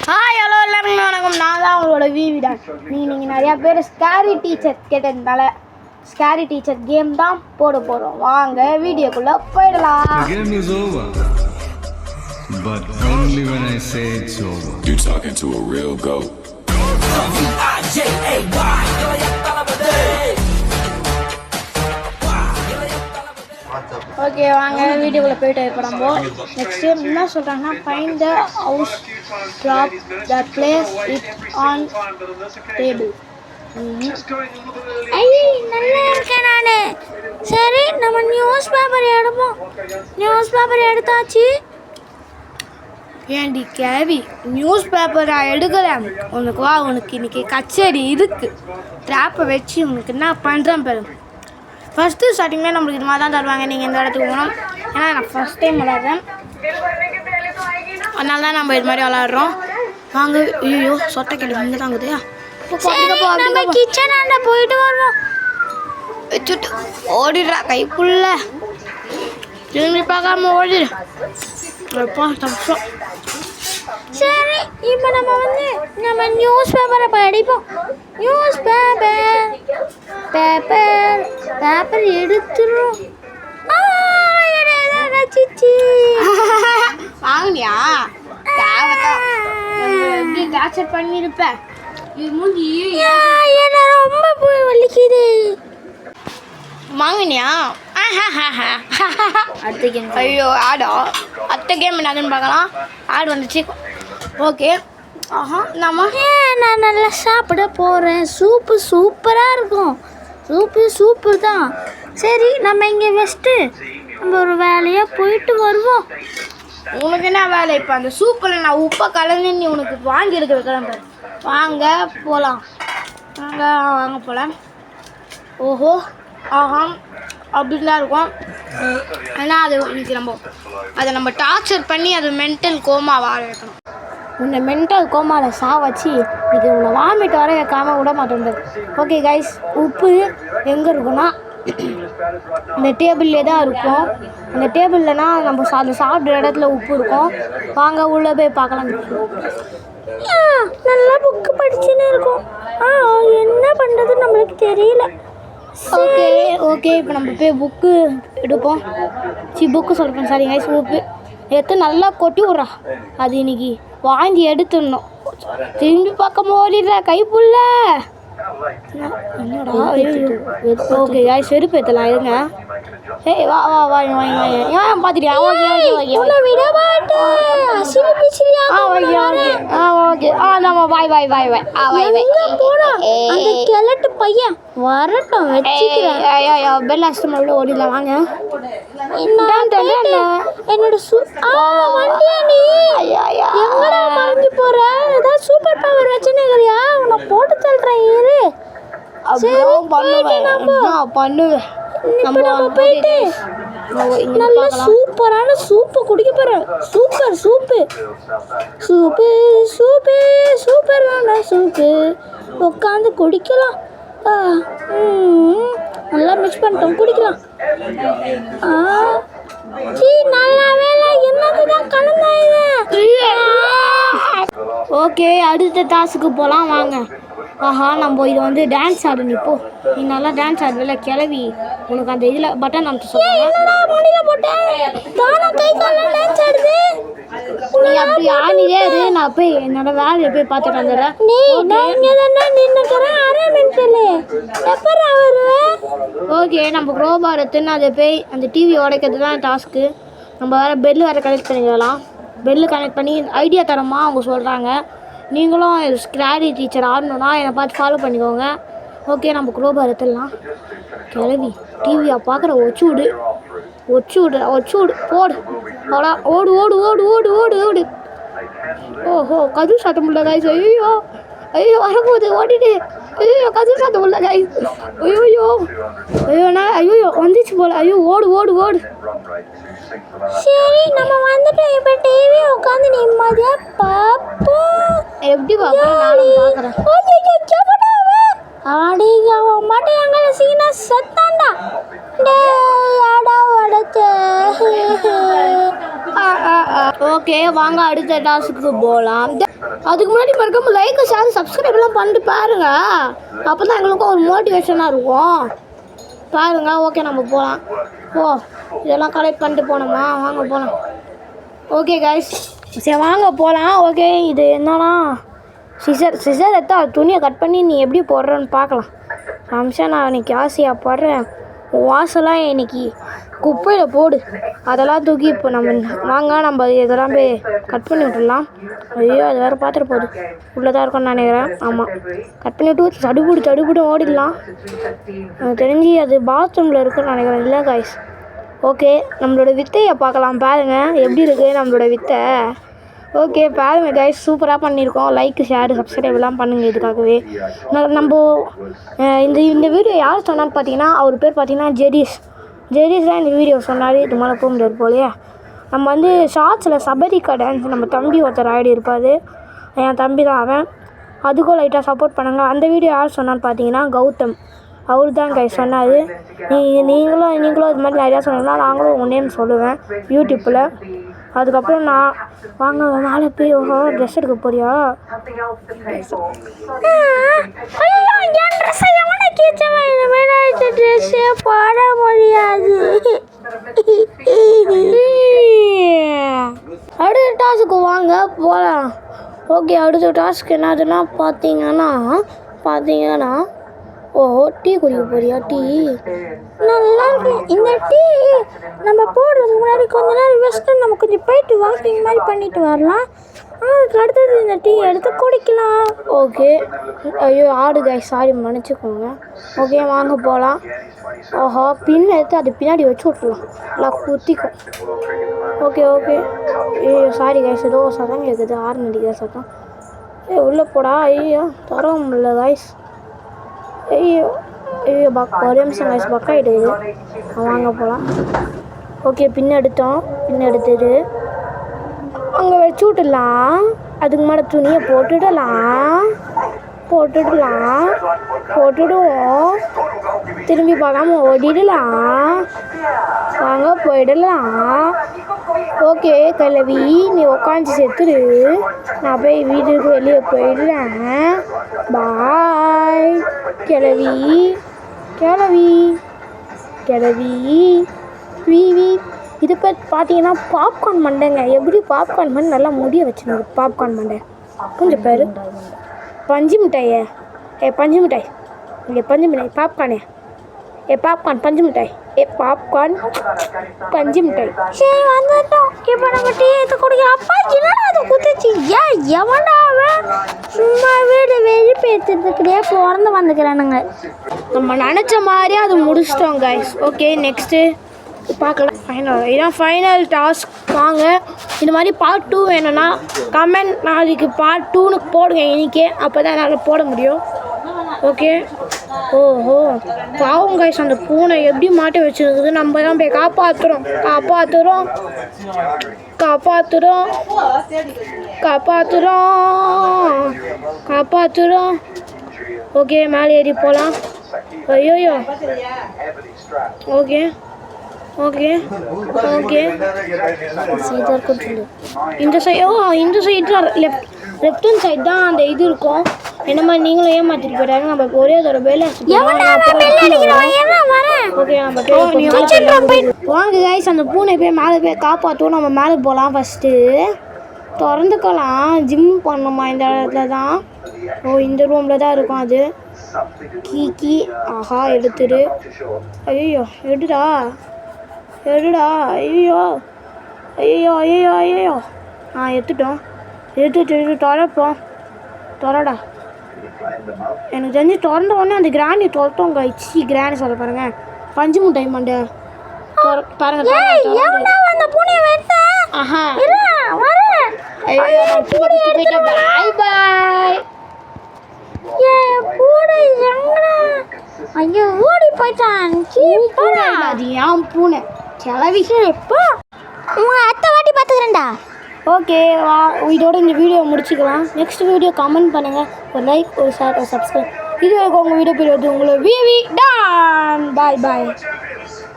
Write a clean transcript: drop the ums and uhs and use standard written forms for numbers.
Hi hello எல்லாருமே வணக்கம். நான் தான் உங்களோட வீவிடான். நீங்கள் நிறையா பேர் ஸ்கேரி டீச்சர் கேட்டதுனால ஸ்கேரி டீச்சர் கேம் தான் போட போகிறோம். வாங்க வீடியோக்குள்ளே போயிடலாம். The game is over, but only when I say it's over. You talking to a real goat. Okay வாங்க வீடியோக்குள்ளே போயிட்டு இப்போ நம்ம நெக்ஸ்ட்டு என்ன சொல்கிறாங்கன்னா find the house drop the place it on table. நல்லா இருக்கேன் நான். சரி நம்ம நியூஸ் பேப்பர் எடுப்போம். நியூஸ் பேப்பர் எடுத்தாச்சு. ஏன்டி கேவி நியூஸ் பேப்பர் நான் எடுக்கிறேன். உனக்கு வா, உனக்கு இன்னைக்கு கச்சேரி இருக்குது. ட்ராப்பை வச்சு உனக்கு என்ன பண்ணுறேன் பாரு. ஃபஸ்ட்டு ஸ்டார்டிங்கில் நம்மளுக்கு இது மாதிரி தான் தருவாங்க. நீங்கள் இந்த இடத்துக்கு போகணும். ஏன்னா நான் ஃபஸ்ட் டைம் விளாட்றேன், அதனால தான் நம்ம இது மாதிரி விளாட்றோம். வாங்க. ஐயோ சொட்டை கிளம்பி இங்கே தாங்குது. நம்ம கிச்சனாண்ட போயிட்டு வருவோம். வச்சுட்டு ஓடிடுறா கைப்புள்ள. திரும்பி பார்க்காம ஓடிடு. தப்போம். சரி இப்போ நம்ம நியூஸ் பேப்பரை படிப்போம். நியூஸ் பேப்பர் பேப்பர் பேப்பர் எடுத்துரும். வாங்கினியா? எப்படி டார்ச்சர் பண்ணியிருப்பேன். இது மூஞ்சி என்ன ரொம்ப போய் வலிக்குது. வாங்கினியா? அடுத்த கேம். ஐயோ ஆடா. அடுத்த கேம் என்னதுன்னு பார்க்கலாம். ஆடு வந்துச்சு. ஓகே. நான் நல்லா சாப்பிட போகிறேன். சூப்பு சூப்பராக இருக்கும். சூப்பர் தான். சரி நம்ம இங்கே வச்சுட்டு நம்ம ஒரு வேலையாக போயிட்டு வருவோம். உனக்கு என்ன வேலை? இப்போ அந்த சூப்பில் நான் உப்பை கலந்து நீ உனக்கு வாங்கி எடுக்க வைக்கிறேன் பாரு. வாங்க போகலாம். வாங்க போகலாம். ஓஹோ ஆஹா அப்படின்னு தான் இருக்கும். ஏன்னா அது இன்னைக்கு அதை நம்ம டார்ச்சர் பண்ணி அது மென்டல் கோமா வாழ வைக்கணும். உன்னை மென்டல் கோமாவில் வச்சு இது உன்னை வாமிட் வர வைக்காமல் விட மாட்டேன். ஓகே கைஸ், உப்பு எங்கே இருக்குன்னா இந்த டேபிள்லே தான் இருக்கும். அந்த டேபிள்லனா நம்ம அந்த சாப்பிட்ற இடத்துல உப்பு இருக்கும். வாங்க உள்ளே போய் பார்க்கலாம். நல்லா புக்கு படிச்சுன்னு இருக்கும். என்ன பண்ணுறது நம்மளுக்கு தெரியல. ஓகே இப்போ நம்ம போய் புக்கு எடுப்போம். புக்கு சொல்கிறேன். சாரி கைஸ், உப்பு எடுத்து நல்லா கொட்டி விட்றா. அது இன்னைக்கு வாங்கி எடுத்துடணும். திரும்பி பார்க்க ஓடிடுற கைப்புள்ள. என்னடா? ஓகே காய் செருப்பு ஏற்றலாம். இருங்க. ஏய் வா வா வா வாங்க ஏன் பார்த்துட்டியா? ஓகே விட மாட்டேன். ஓகே நம்ம பாய் அந்த கிழட்டு பையன் வரட்டும். வச்சுக்கிறேன். பெல் அடிச்சு மறுபடியும் ஓடிடலாம். வாங்க. என்னோட வண்டியா நீ எங்கடா மறைஞ்சு போற? ஏதாவது சூப்பர் பவர் வச்சுன்னுக்கிறியா? உன்னை போட்டு தள்ளுறேன். இரு. பண்ணுவேன். நம்ம போயிட்டு நல்ல சூப்பரான சூப்பு குடிக்க போறேன். சூப்பரான சூப்பு உட்காந்து குடிக்கலாம். நல்லா மிக்ஸ் பண்ணிட்டோம், குடிக்கலாம். நல்லா வேலை. என்னதுதான் கலந்தா இது? ஓகே அடுத்த டாஸ்க்கு போகலாம். வாங்க. நம்ம இது டான்ஸ் ஆடு. நீ போ, நீ நல்லா டான்ஸ் ஆடுல கிளவி. உனக்கு அந்த இதில் பட்டன் அமைச்சு சொல்லுங்க. நீ அப்படி ஆனிலே இரு. நான் போய் என்னோட வேலையை போய் பார்த்துட்டு வந்துடுறேன். ஓகே நம்ம க்ரோபார் எடுத்துன்னு அதை போய் அந்த டிவி உடைக்கிறது தான் டாஸ்க்கு. நம்ம வேறு பெல்லு வேறு கனெக்ட் பண்ணிக்கலாம். பெல்லு கனெக்ட் பண்ணி ஐடியா தரமா அவங்க சொல்கிறாங்க. நீங்களும் ஸ்கேரி டீச்சர் ஆடணுன்னா என்னை பார்த்து ஃபாலோ பண்ணிக்கோங்க. ஓகே நம்ம க்ரோபார் எடுத்துடலாம். கிளவி டிவியை பார்க்குற ஒச்சு விடு போடு. அவ்வளோ ஓடு. ஓஹோ கதவு சாத்த முடியல காய்ஸ். ஐயோ வரப்போகுது, ஓடிடு. கதவு சாத்த முடியல காய்ஸ். ஐயோ வந்துச்சு போல. ஓடு. சரி நம்ம வந்துட்டோம். இப்போ டிவி உட்காந்து நிம்மதியா பார்ப்போம். எப்படி பார்ப்போம்? நானும் பார்க்குறேன். மாட்டேன். எங்களை சீனா சத்தாண்டா. ஓகே வாங்க அடுத்த டாஸ்க்கு போகலாம். அதுக்கு முன்னாடி மறக்காம லைக் ஷேர் சப்ஸ்கிரைப்லாம் பண்ணிட்டு பாருங்க. அப்போ தான் எங்களுக்கும் ஒரு மோட்டிவேஷனாக இருக்கும். பாருங்க. ஓகே நம்ம போகலாம். இதெல்லாம் கலெக்ட் பண்ணிட்டு போனோமா, வாங்க போகலாம். ஓகே கைஸ், சரி வாங்க போகலாம். ஓகே இது என்னன்னா சிசர் எடுத்தா துணியை கட் பண்ணி நீ எப்படி போடுறன்னு பார்க்கலாம். அம்சா நான் இன்னைக்கு ஆசையாக போடுறேன். உன் வாசலாம் இன்னைக்கு குப்பையில் போடு. அதெல்லாம் தூக்கி இப்போ நம்ம இதெல்லாம் போய் கட் பண்ணி விட்டுடலாம். ஐயோ அது வேறு பார்த்துட்டு போகுது. உள்ளதாக இருக்கும்னு நினைக்கிறேன். ஆமாம், கட் பண்ணி விட்டு தடுப்புடு ஓடிடலாம். எனக்கு தெரிஞ்சு அது பாத்ரூமில் இருக்குன்னு நினைக்கிறேன். இல்லை காய்ஸ். ஓகே நம்மளோட வித்தையை பார்க்கலாம். பாருங்கள் எப்படி இருக்குது நம்மளோட வித்தை. ஓகே பாருங்க கைஸ், சூப்பராக பண்ணியிருக்கோம். லைக் ஷேர் சப்ஸ்கிரைப்லாம் பண்ணுங்கள். இதுக்காகவே நம்ம இந்த வீடியோ யார் சொன்னான்னு பார்த்தீங்கன்னா, அவர் பேர் பார்த்தீங்கன்னா ஜெரிஸ் தான் இந்த வீடியோ சொன்னார். இது மேலே போக முடியாது போலையே. நம்ம ஷார்ட்ஸில் சபரிக்கா டான்ஸ் நம்ம தம்பி ஒருத்தர் ஆடி இருப்பார். என் தம்பி தான் அவன். அதுக்கும் லைட்டாக சப்போர்ட் பண்ணுங்க. அந்த வீடியோ யார் சொன்னான்னு பார்த்தீங்கன்னா கௌதம். அவர் தான் கைஸ் சொன்னார். நீங்களும் இது மாதிரி நிறையா சொன்னீங்கன்னா நாங்களும் உங்கள் நேம் சொல்லுவேன் யூடியூப்பில். அதுக்கப்புறம் நான் வாங்க மேலே போய் ட்ரெஸ் எடுக்க போறியா? ட்ரெஸ்ஸே போட முடியாது. அடுத்த டாஸ்க்கு வாங்க போகலாம். ஓகே அடுத்த டாஸ்க் என்னதுன்னா பார்த்தீங்கன்னா டீ குடிக்க போறியா? டீ நல்லா இருக்கும். இந்த டீ நம்ம போடுறதுக்கு முன்னாடி கொஞ்ச நேரம் ரெஸ்ட்டு நம்ம கொஞ்சம் போயிட்டு வாக்கிங் மாதிரி பண்ணிட்டு வரலாம். அதுக்கு அடுத்தது இந்த டீ எடுத்து குடிக்கலாம். ஓகே ஐயோ ஆடு கைஸ், சாரி மன்னிச்சுக்கோங்க. ஓகே வாங்க போகலாம். பின் எடுத்து அது பின்னாடி வச்சு விட்றலாம். நல்லா குத்திக்கும். ஓகே ஐயோ சாரி கைஸ், ஏதோ சத்தம் கேட்குது. ஆறு நடிக்கிற சத்தம். உள்ளே போடா. ஐயோ தர முடியல கைஸ். ஐயோ ஒரே நிமிஷம் கைஸ், பக்காயிடுது. வாங்க போகலாம். ஓகே பின் எடுத்துட்டு அங்கே வச்சு விட்டுடலாம். அதுக்கு மேலே துணியை போட்டுடுவோம். திரும்பி பார்க்காம ஓடிடலாம். வாங்க போயிடலாம். ஓகே கிளவி நீ உட்காந்து செத்துரு. நான் போய் வீட்டுக்கு வெளியே போயிடுறேன். பாய் கிளவி. இது பார்த்தீங்கன்னா பாப்கார்ன் மண்டைங்க. எப்படி பாப்கார்ன் மண்டை நல்லா முடிய வச்சுருந்தது. பாப்கார்ன் மண்டை கொஞ்சம் பேர் பஞ்சு மிட்டாயே. பஞ்சு மிட்டாய் இங்கே பஞ்சு மிட்டாய். பாப்கார்னே பாப்கார்ன் பஞ்சு மிட்டாய். பாப்கார்ன் பஞ்சு மிட்டாய். சரி வந்துட்டோம். இப்போ நம்ம டீ எடுத்து குடிக்கலாம். அப்பா என்னடா அதை குத்துச்சு? எவன்டா அவன்? சும்மா வீடு வெறுப்பு எடுத்துக்கிட்டே பிறந்து வந்துக்கிறானுங்க. நம்ம நினச்ச மாதிரியே அது முடிச்சிட்டோம் கைஸ். ஓகே நெக்ஸ்ட்டு பார்க்கலாம். இதான் ஃபைனல் டாஸ்க். வாங்க இந்த மாதிரி பார்ட் 2 வேணும்னா கமெண்ட் நாளைக்கு பார்ட் 2ன்னு போடுங்க இன்றைக்கே. அப்போ தான் என்னால் போட முடியும். ஓகே பாவம் கைஸ், அந்த பூனை எப்படி மாட்டி வச்சுருக்குது. நம்ம தான் போய் காப்பாற்றுறோம். ஓகே மேலே ஏறி போகலாம். ஐயோ ஓகே இந்த சைடு லெஃப்ட் ஹேண்ட் சைடு தான் அந்த இது இருக்கும். என்ன மாதிரி நீங்களும் ஏமாத்திட்டு போயிட்டாங்க. நம்ம ஒரே ஒரு வேலை வாங்க கைஸ், அந்த பூனை போய் மேலே போய் காப்பாற்றுவோம். நம்ம மேலே போகலாம். ஃபஸ்ட்டு திறந்துக்கலாம். ஜிம் பண்ணணுமா இந்த இடத்துல தான். இந்த ரூமில் தான் இருக்கும் அது. கீ ஆஹா எடுத்துடு. ஐயோ எடுடா. ஐயோ எடுத்துட்டோம். திறடா. எனக்கு தெரிஞ்சு திறந்த உடனே அந்த கிராணி திறத்தோம் கைச்சி. கிராணி சொல்ல பாருங்க. பஞ்சு முட்டாய் மண்டை பாருங்க. ஐயோ ஓடி போயிட்டான். பூனை கிளவி. உங்க அத்தை வாட்டி பார்த்துக்கிறேன்டா. ஓகே இதோட இந்த வீடியோ முடிச்சுக்கலாம். நெக்ஸ்ட் வீடியோ கமெண்ட் பண்ணுங்கள். ஒரு லைக், ஒரு ஷேர், ஒரு சப்ஸ்கிரைப். இது வரைக்கும் உங்கள் வீடியோ பெரிய உங்களை விவி டான். பாய்